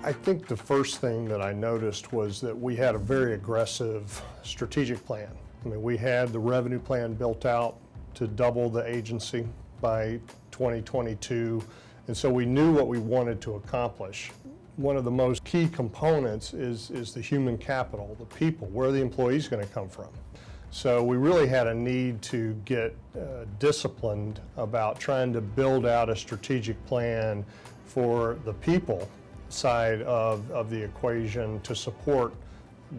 I think the first thing that I noticed was that we had a very aggressive strategic plan. I mean, we had the revenue plan built out to double the agency by 2022, and so we knew what we wanted to accomplish. One of the most key components is the human capital, the people. Where are the employees going to come from? So we really had a need to get disciplined about trying to build out a strategic plan for the people side of the equation to support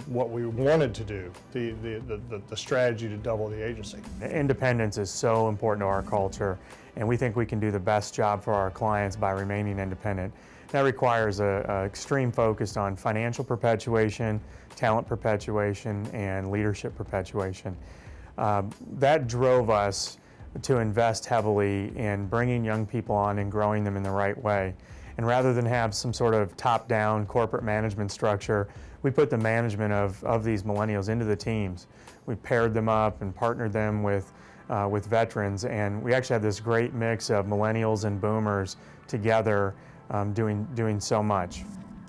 what we wanted to do, the strategy to double the agency. Independence is so important to our culture, and we think we can do the best job for our clients by remaining independent. That requires an extreme focus on financial perpetuation, talent perpetuation, and leadership perpetuation. That drove us to invest heavily in bringing young people on and growing them in the right way. And rather than have some sort of top-down corporate management structure, we put the management of these millennials into the teams. We paired them up and partnered them with veterans, and we actually have this great mix of millennials and boomers together doing so much.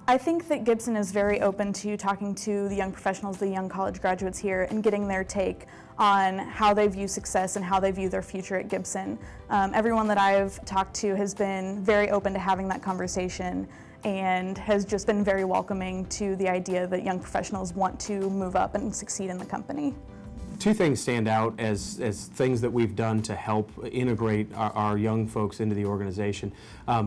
I think that Gibson is very open to talking to the young professionals, the young college graduates here, and getting their take on how they view success and how they view their future at Gibson. Everyone that I've talked to has been very open to having that conversation and has just been very welcoming to the idea that young professionals want to move up and succeed in the company. Two things stand out as things that we've done to help integrate our young folks into the organization.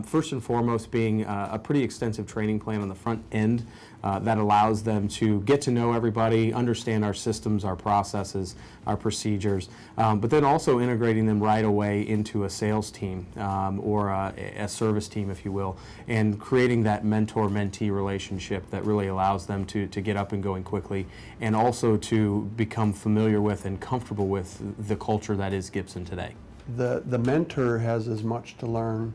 First and foremost being a pretty extensive training plan on the front end that allows them to get to know everybody, understand our systems, our processes, our procedures, but then also integrating them right away into a sales team or a service team, if you will, and creating that mentor-mentee relationship that really allows them to get up and going quickly, and also to become familiar with and comfortable with the culture that is Gibson today. The mentor has as much to learn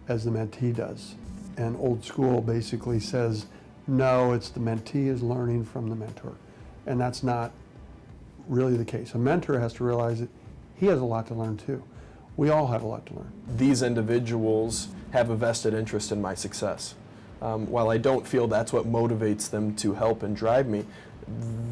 as the mentee does. And old school basically says, no, it's the mentee is learning from the mentor. And that's not really the case. A mentor has to realize that he has a lot to learn too. We all have a lot to learn. These individuals have a vested interest in my success. While I don't feel that's what motivates them to help and drive me,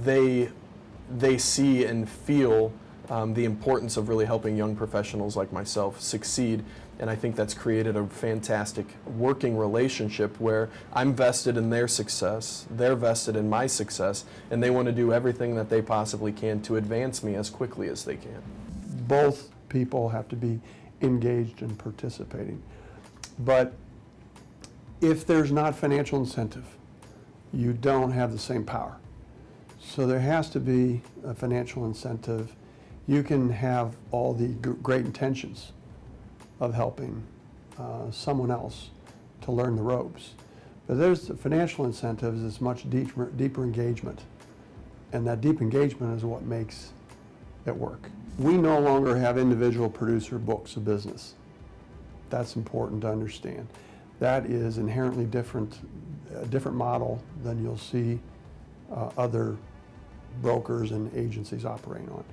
they see and feel the importance of really helping young professionals like myself succeed, and I think that's created a fantastic working relationship where I'm vested in their success, they're vested in my success, and they want to do everything that they possibly can to advance me as quickly as they can. Both people have to be engaged and participating, but if there's not financial incentive, you don't have the same power. So there has to be a financial incentive. You can have all the great intentions of helping someone else to learn the ropes, but there's the financial incentives is much deeper engagement, and that deep engagement is what makes it work. We no longer have individual producer books of business. That's important to understand. That is inherently different, a different model than you'll see other brokers and agencies operating on.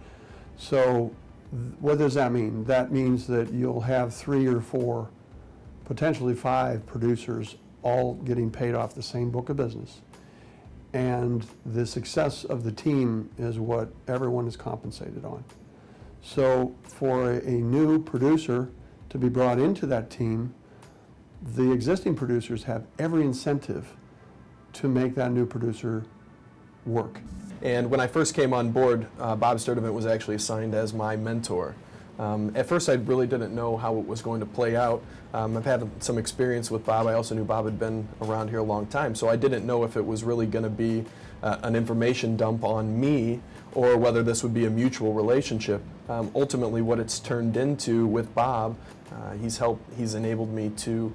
So what does that mean? That means that you'll have 3 or 4, potentially 5 producers all getting paid off the same book of business. And the success of the team is what everyone is compensated on. So for a new producer to be brought into that team, the existing producers have every incentive to make that new producer work. And when I first came on board, Bob Sturdivant was actually assigned as my mentor. At first I really didn't know how it was going to play out. I've had some experience with Bob. I also knew Bob had been around here a long time, so I didn't know if it was really going to be an information dump on me or whether this would be a mutual relationship. Ultimately what it's turned into with Bob, he's enabled me to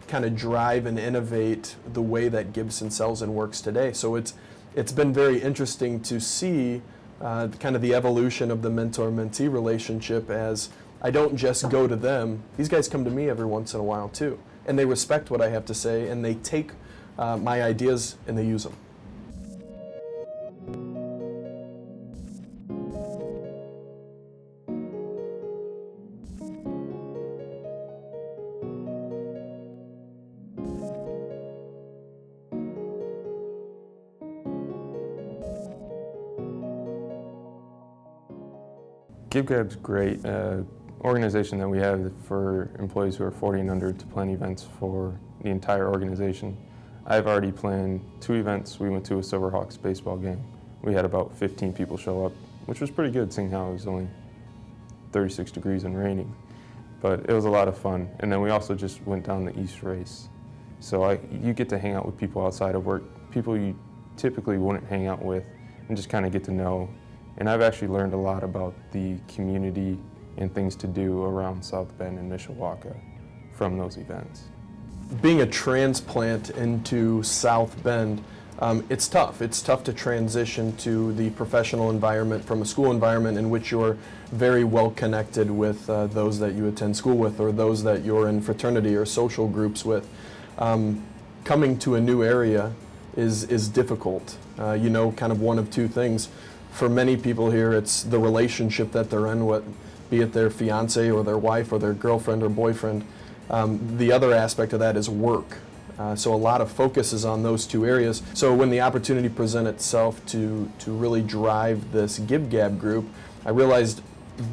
kind of drive and innovate the way that Gibson sells and works today. So it's been very interesting to see kind of the evolution of the mentor-mentee relationship, as I don't just go to them. These guys come to me every once in a while too, and they respect what I have to say, and they take my ideas and they use them. GibGab's great. Organization that we have for employees who are 40 and under to plan events for the entire organization. I've already planned 2 events. We went to a Silverhawks baseball game. We had about 15 people show up, which was pretty good seeing how it was only 36 degrees and raining. But it was a lot of fun. And then we also just went down the East Race. So you get to hang out with people outside of work, people you typically wouldn't hang out with, and just kind of get to know. And I've actually learned a lot about the community and things to do around South Bend and Mishawaka from those events. Being a transplant into South Bend, it's tough. It's tough to transition to the professional environment from a school environment in which you're very well connected with those that you attend school with or those that you're in fraternity or social groups with. Coming to a new area is difficult. You know, kind of one of two things. For many people here, it's the relationship that they're in with, be it their fiance or their wife or their girlfriend or boyfriend. The other aspect of that is work. So a lot of focus is on those two areas. So when the opportunity presented itself to really drive this GibGab group, I realized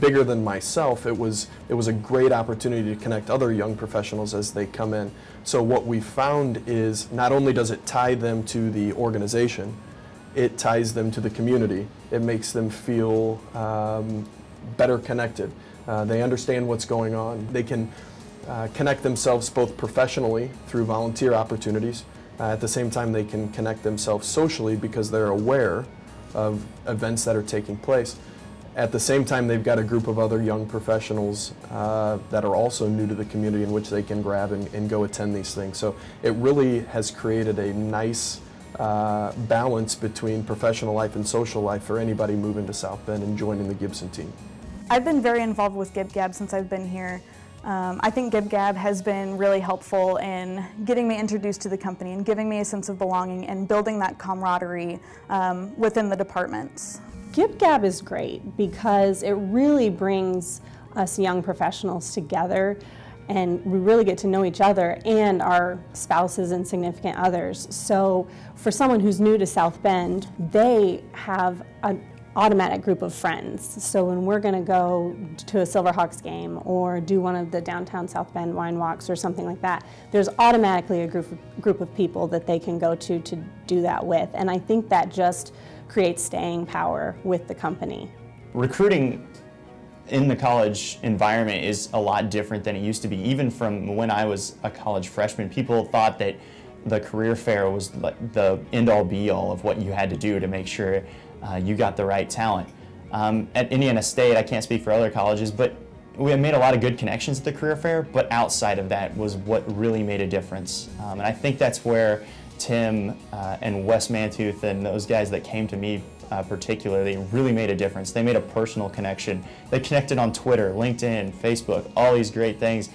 bigger than myself, it was a great opportunity to connect other young professionals as they come in. So what we found is not only does it tie them to the organization, it ties them to the community. It makes them feel better connected. They understand what's going on. They can connect themselves both professionally through volunteer opportunities. At the same time, they can connect themselves socially because they're aware of events that are taking place. At the same time, they've got a group of other young professionals that are also new to the community in which they can grab and go attend these things. So it really has created a nice balance between professional life and social life for anybody moving to South Bend and joining the Gibson team. I've been very involved with GibGab since I've been here. I think GibGab has been really helpful in getting me introduced to the company and giving me a sense of belonging and building that camaraderie within the departments. GibGab is great because it really brings us young professionals together, and we really get to know each other and our spouses and significant others. So for someone who's new to South Bend, they have an automatic group of friends. So when we're going to go to a Silverhawks game or do one of the downtown South Bend wine walks or something like that, there's automatically a group of people that they can go to do that with. And I think that just creates staying power with the company. Recruiting in the college environment is a lot different than it used to be. Even from when I was a college freshman, people thought that the career fair was like the end-all be-all of what you had to do to make sure you got the right talent. At Indiana State, I can't speak for other colleges, but we made a lot of good connections at the career fair, but outside of that was what really made a difference. And I think that's where Tim and Wes Mantooth and those guys that came to me particularly really made a difference. They made a personal connection. They connected on Twitter, LinkedIn, Facebook, all these great things.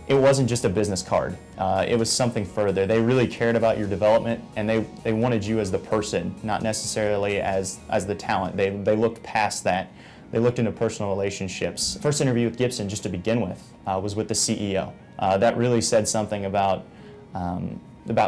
It wasn't just a business card. It was something further. They really cared about your development, and they wanted you as the person, not necessarily as the talent. They looked past that. They looked into personal relationships. First interview with Gibson, just to begin with, was with the CEO. That really said something about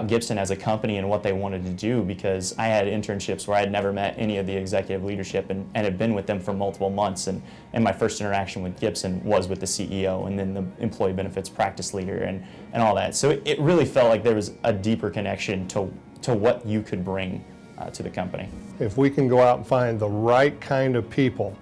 Gibson as a company and what they wanted to do, because I had internships where I had never met any of the executive leadership and had been with them for multiple months, and my first interaction with Gibson was with the CEO and then the employee benefits practice leader and all that. So it really felt like there was a deeper connection to what you could bring to the company. If we can go out and find the right kind of people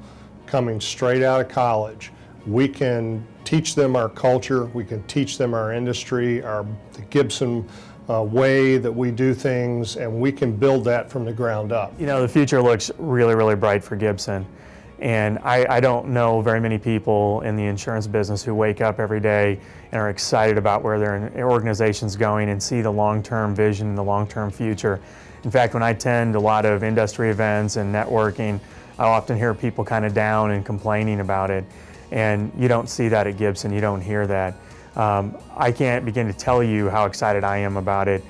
coming straight out of college, we can teach them our culture, we can teach them our industry, the Gibson way that we do things, and we can build that from the ground up. You know, the future looks really, really bright for Gibson. And I don't know very many people in the insurance business who wake up every day and are excited about where their organization's going and see the long-term vision and the long-term future. In fact, when I attend a lot of industry events and networking, I often hear people kind of down and complaining about it. And you don't see that at Gibson, you don't hear that. I can't begin to tell you how excited I am about it.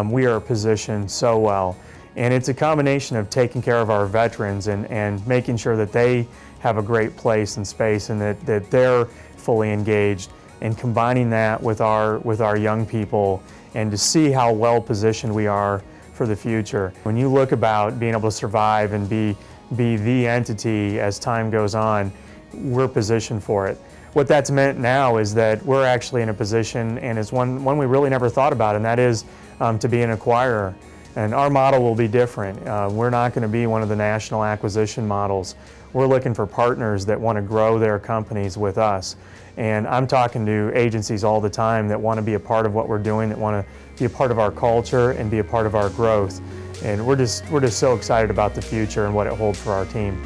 We are positioned so well. And it's a combination of taking care of our veterans and making sure that they have a great place and space and that they're fully engaged, and combining that with our young people, and to see how well positioned we are for the future. When you look about being able to survive and be the entity as time goes on, we're positioned for it. What that's meant now is that we're actually in a position, and it's one we really never thought about, and that is to be an acquirer. And our model will be different. We're not going to be one of the national acquisition models. We're looking for partners that want to grow their companies with us. And I'm talking to agencies all the time that want to be a part of what we're doing, that want to be a part of our culture and be a part of our growth. And we're just so excited about the future and what it holds for our team.